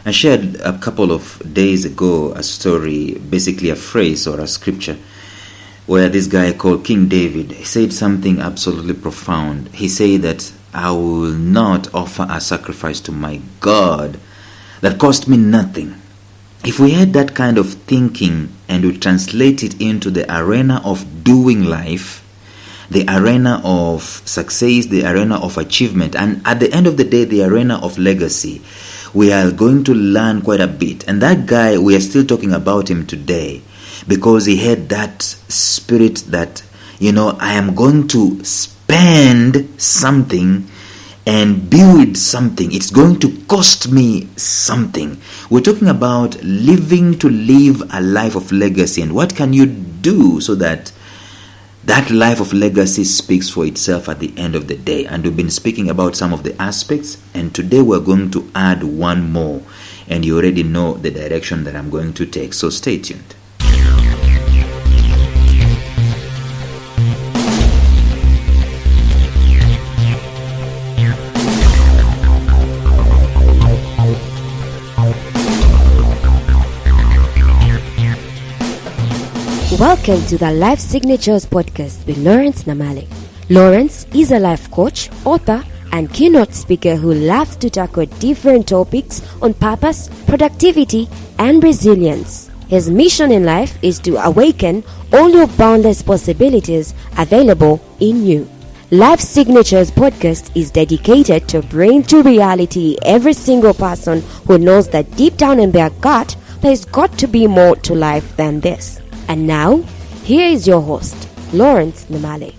I shared a couple of days ago a story, basically a phrase or a scripture, where this guy called King David, he said something absolutely profound. He said that I will not offer a sacrifice to my God that cost me nothing. If we had that kind of thinking and we translate it into the arena of doing life, the arena of success, the arena of achievement, and at the end of the day, the arena of legacy, we are going to learn quite a bit. And that guy, we are still talking about him today because he had that spirit that, I am going to spend something and build something. It's going to cost me something. We're talking about living to live a life of legacy. And what can you do so that that life of legacy speaks for itself at the end of the day? And we've been speaking about some of the aspects, and today we're going to add one more, and you already know the direction that I'm going to take, so stay tuned. Welcome to the Life Signatures podcast with Lawrence Namale. Lawrence is a life coach, author, and keynote speaker who loves to tackle different topics on purpose, productivity, and resilience. His mission in life is to awaken all your boundless possibilities available in you. Life Signatures podcast is dedicated to bring to reality every single person who knows that deep down in their gut, there's got to be more to life than this. And now, here is your host, Lawrence Namale.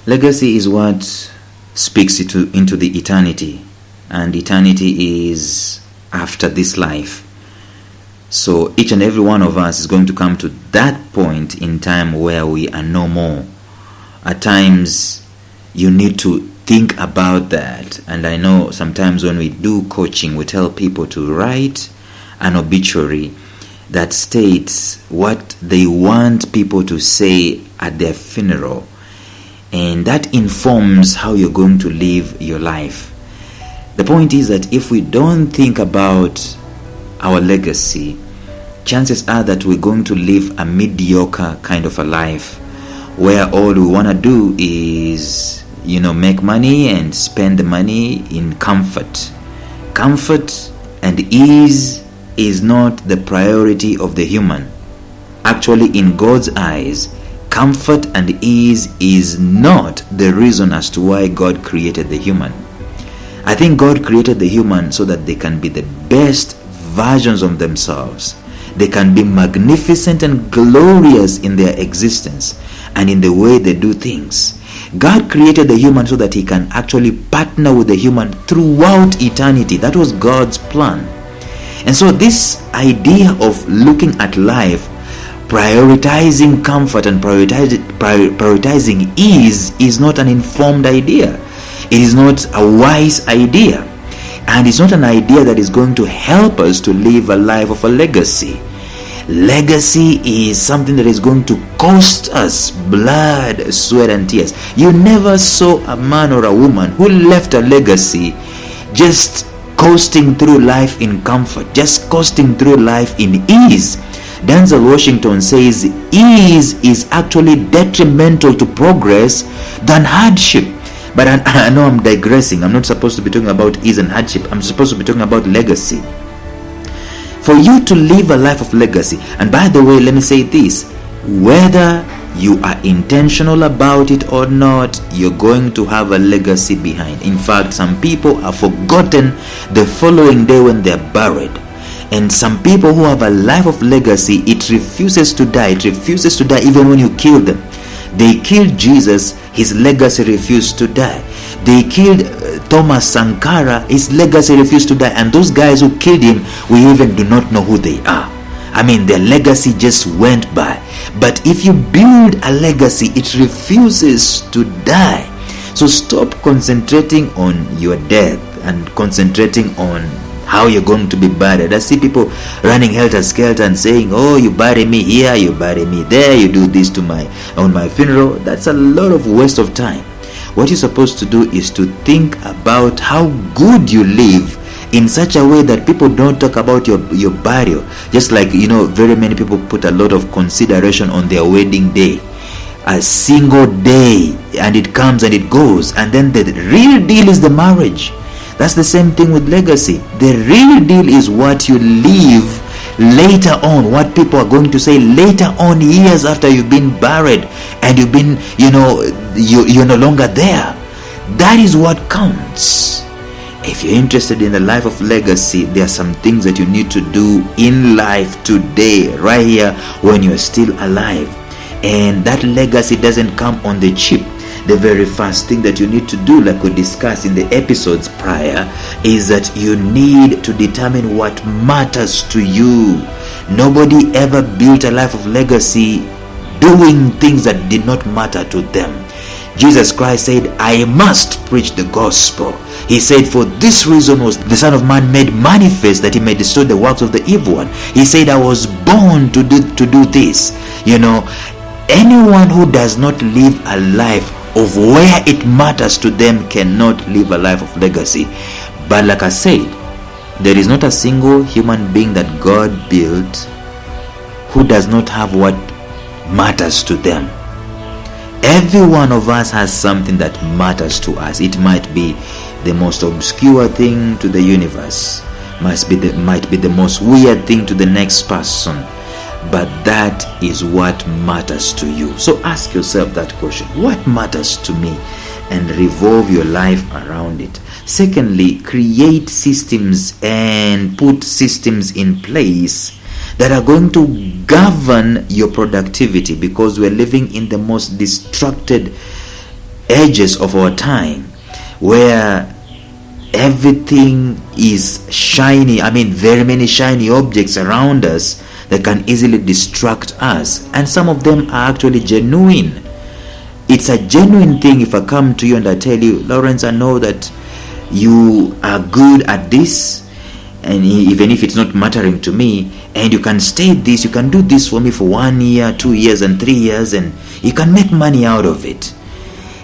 Legacy is what speaks into the eternity, and eternity is after this life. So each and every one of us is going to come to that point in time where we are no more. At times you need to think about that, and I know sometimes when we do coaching, we tell people to write an obituary that states what they want people to say at their funeral. And that informs how you're going to live your life. The point is that if we don't think about our legacy, chances are that we're going to live a mediocre kind of a life where all we want to do is, make money and spend the money in comfort. Comfort and ease is not the priority of the human. Actually, in God's eyes, comfort and ease is not the reason as to why God created the human. I think God created the human so that they can be the best versions of themselves. They can be magnificent and glorious in their existence and in the way they do things. God created the human so that he can actually partner with the human throughout eternity. That was God's plan. And so this idea of looking at life, prioritizing comfort and prioritizing ease is not an informed idea. It is not a wise idea. And it's not an idea that is going to help us to live a life of a legacy. Legacy is something that is going to cost us blood, sweat, and tears. You never saw a man or a woman who left a legacy just coasting through life in comfort, just coasting through life in ease. Denzel Washington says ease is actually detrimental to progress than hardship. But I know I'm digressing. I'm not supposed to be talking about ease and hardship. I'm supposed to be talking about legacy. For you to live a life of legacy, and by the way, let me say this, whether you are intentional about it or not, you're going to have a legacy behind. In fact, some people are forgotten the following day when they're buried. And some people who have a life of legacy, it refuses to die. It refuses to die even when you kill them. They killed Jesus, his legacy refused to die. They killed Thomas Sankara, his legacy refused to die. And those guys who killed him, we even do not know who they are. I mean, their legacy just went by. But if you build a legacy, it refuses to die. So stop concentrating on your death and concentrating on how you're going to be buried. I see people running helter-skelter and saying, oh, you bury me here, you bury me there, you do this on my funeral. That's a lot of waste of time. What you're supposed to do is to think about how good you live in such a way that people don't talk about your burial. Just like, very many people put a lot of consideration on their wedding day. A single day, and it comes and it goes, and then the real deal is the marriage. That's the same thing with legacy. The real deal is what you leave later on, what people are going to say later on, years after you've been buried and you've been, you're no longer there. That is what counts. If you're interested in the life of legacy, there are some things that you need to do in life today, right here, when you're still alive. And that legacy doesn't come on the cheap. The very first thing that you need to do, like we discussed in the episodes prior, is that you need to determine what matters to you. Nobody ever built a life of legacy doing things that did not matter to them. Jesus Christ said, I must preach the gospel. He said, for this reason was the Son of Man made manifest, that he may destroy the works of the evil one. He said, I was born to do this. Anyone who does not live a life of where it matters to them cannot live a life of legacy. But like I said, there is not a single human being that God built who does not have what matters to them. Every one of us has something that matters to us. It might be the most obscure thing to the universe, might be the most weird thing to the next person, but that is what matters to you. So ask yourself that question: what matters to me? And revolve your life around it. Secondly, create systems and put systems in place that are going to govern your productivity, because we're living in the most distracted ages of our time, where everything is shiny. Very many shiny objects around us that can easily distract us, and some of them are actually genuine. It's a genuine thing if I come to you and I tell you, Lawrence, I know that you are good at this, and even if it's not mattering to me, and you can stay this, you can do this for me for 1 year, 2 years, and 3 years, and you can make money out of it,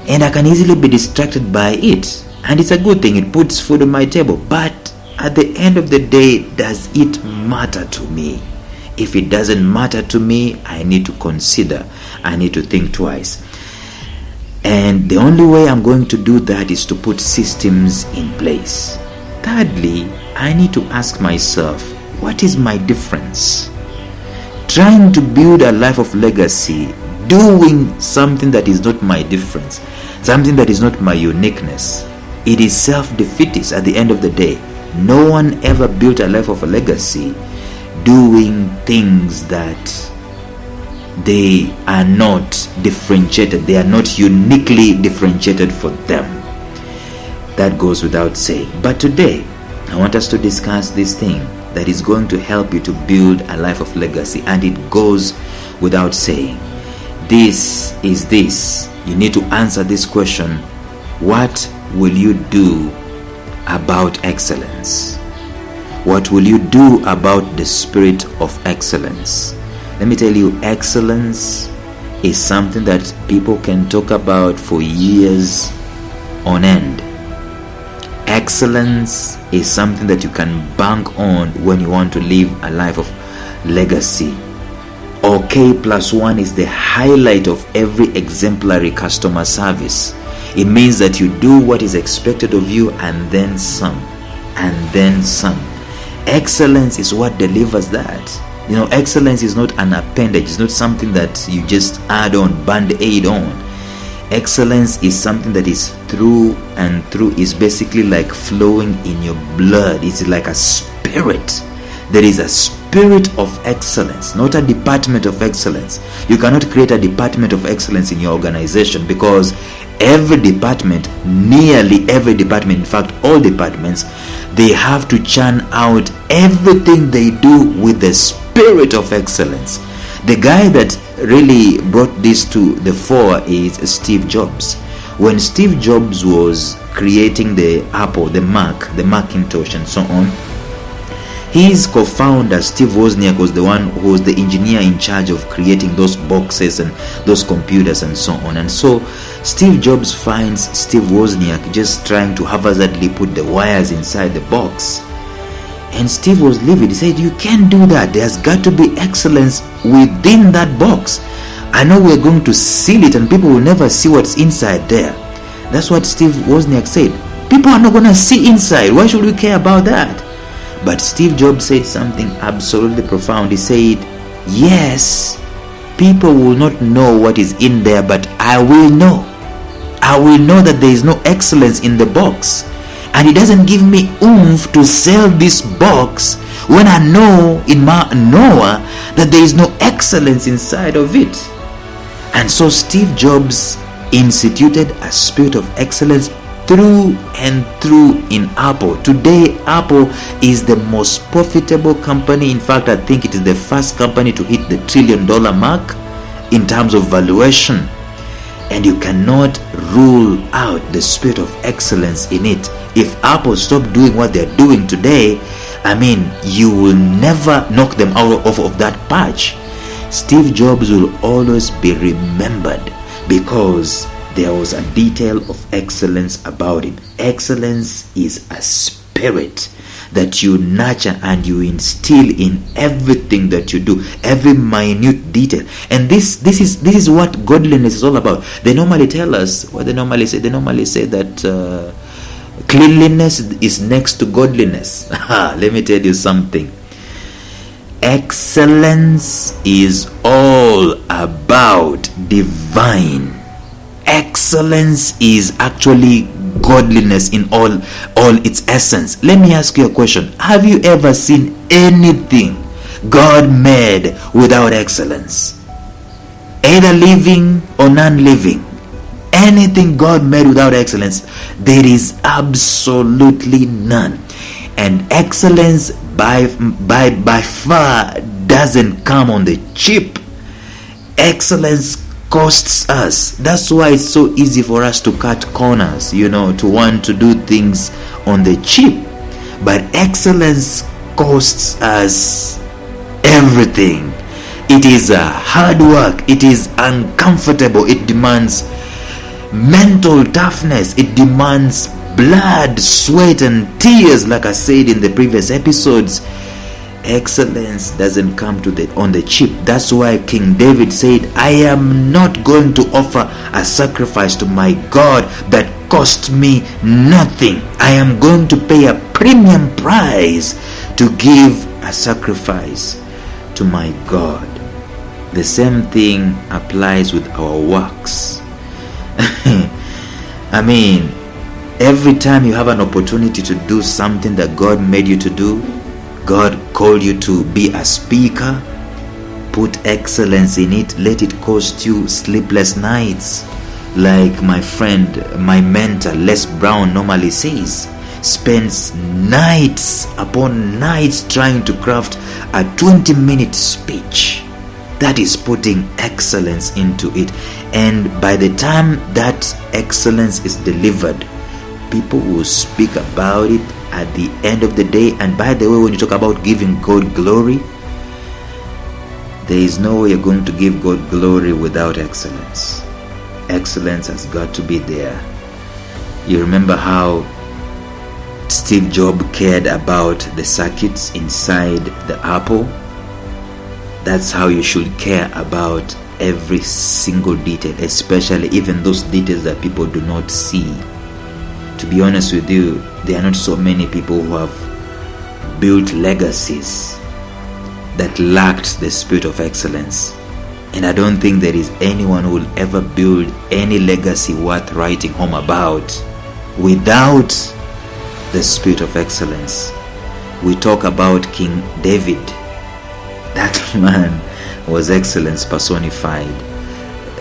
and I can easily be distracted by it, and it's a good thing, it puts food on my table. But at the end of the day, does it matter to me? If it doesn't matter to me, I need to consider, I need to think twice. And the only way I'm going to do that is to put systems in place. Thirdly, I need to ask myself, what is my difference? Trying to build a life of legacy, doing something that is not my difference, something that is not my uniqueness, it is self-defeatist at the end of the day. No one ever built a life of a legacy doing things that they are not differentiated, they are not uniquely differentiated for them. That goes without saying. But today, I want us to discuss this thing that is going to help you to build a life of legacy, and it goes without saying. This is this. You need to answer this question: what will you do about excellence? What will you do about the spirit of excellence? Let me tell you, excellence is something that people can talk about for years on end. Excellence is something that you can bank on when you want to live a life of legacy. OK+1 is the highlight of every exemplary customer service. It means that you do what is expected of you and then some, and then some. Excellence is what delivers that. Excellence is not an appendage. It's not something that you just add on, band-aid on. Excellence is something that is through and through. Is basically like flowing in your blood. It's like a spirit. There is a spirit of excellence, not a department of excellence. You cannot create a department of excellence in your organization, because every department, nearly every department, in fact all departments, they have to churn out everything they do with the spirit spirit of excellence. The guy that really brought this to the fore is Steve Jobs. When Steve Jobs was creating the Apple, the Mac, the Macintosh and so on, his co-founder Steve Wozniak was the one who was the engineer in charge of creating those boxes and those computers and so on. And so Steve Jobs finds Steve Wozniak just trying to haphazardly put the wires inside the box. And Steve was livid. He said, "You can't do that. There's got to be excellence within that box. I know we're going to seal it and people will never see what's inside there." That's what Steve Wozniak said. People are not going to see inside. Why should we care about that? But Steve Jobs said something absolutely profound. He said, "Yes, people will not know what is in there, but I will know. I will know that there is no excellence in the box. And it doesn't give me oomph to sell this box when I know in my knower that there is no excellence inside of it." And so Steve Jobs instituted a spirit of excellence through and through in Apple. Today, Apple is the most profitable company. In fact, I think it is the first company to hit the $1 trillion mark in terms of valuation. And you cannot rule out the spirit of excellence in it. If Apple stop doing what they're doing today, you will never knock them out of that patch. Steve Jobs will always be remembered because there was a detail of excellence about him. Excellence is a spirit that you nurture and you instill in everything that you do, every minute detail. And this is what godliness is all about. They normally tell us what they normally say. They normally say that cleanliness is next to godliness. Let me tell you something. Excellence is all about divine. Excellence is actually godliness in all its essence. Let me ask you a question. Have you ever seen anything God made without excellence? Either living or non-living. Anything God made without excellence, there is absolutely none. And excellence by far doesn't come on the cheap. Excellence costs us. That's why it's so easy for us to cut corners, to want to do things on the cheap. But excellence costs us everything. It is hard work. It is uncomfortable. It demands mental toughness. It demands blood, sweat and tears, like I said in the previous episodes. Excellence doesn't come on the cheap. That's why King David said, "I am not going to offer a sacrifice to my God that cost me nothing. I am going to pay a premium price to give a sacrifice to my God." The same thing applies with our works. Every time you have an opportunity to do something that God made you to do, God called you to be a speaker, put excellence in it. Let it cost you sleepless nights. Like my friend, my mentor Les Brown normally says, spends nights upon nights trying to craft a 20-minute speech. That is putting excellence into it. And by the time that excellence is delivered, people will speak about it at the end of the day. And by the way, when you talk about giving God glory, there is no way you're going to give God glory without excellence. Excellence has got to be there. You remember how Steve Jobs cared about the circuits inside the Apple? That's how you should care about every single detail, especially even those details that people do not see. To be honest with you, there are not so many people who have built legacies that lacked the spirit of excellence. And I don't think there is anyone who will ever build any legacy worth writing home about without the spirit of excellence. We talk about King David. That man was excellence personified.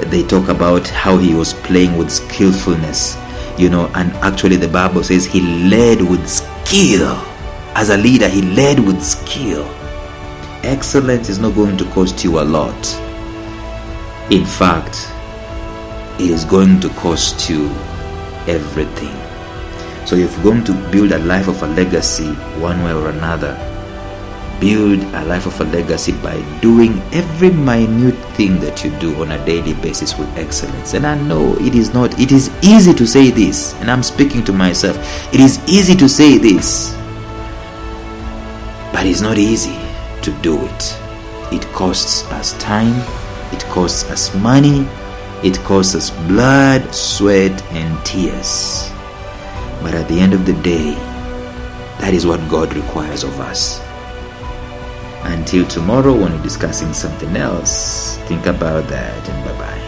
They talk about how he was playing with skillfulness, and actually the Bible says he led with skill. As a leader, he led with skill. excellence is not going to cost you a lot. In fact, it is going to cost you everything. So if you're going to build a life of a legacy one way or another, build a life of a legacy by doing every minute thing that you do on a daily basis with excellence. And I know it is easy to say this, and I'm speaking to myself. It is easy to say this, but it's not easy to do it. It costs us time, it costs us money, it costs us blood, sweat, and tears. But at the end of the day, that is what God requires of us. Until tomorrow when we're discussing something else, think about that, and bye-bye.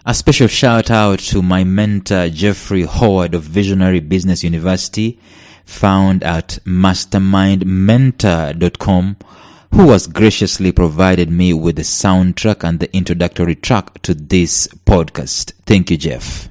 A special shout out to my mentor Jeffrey Howard of Visionary Business University, found at mastermindmentor.com, who has graciously provided me with the soundtrack and the introductory track to this podcast. Thank you, Jeff.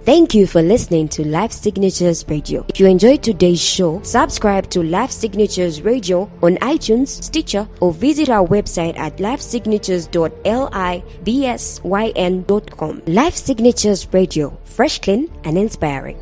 Thank you for listening to Life Signatures Radio. If you enjoyed today's show, subscribe to Life Signatures Radio on iTunes, Stitcher, or visit our website at lifesignatures.libsyn.com. Life Signatures Radio, fresh, clean, and inspiring.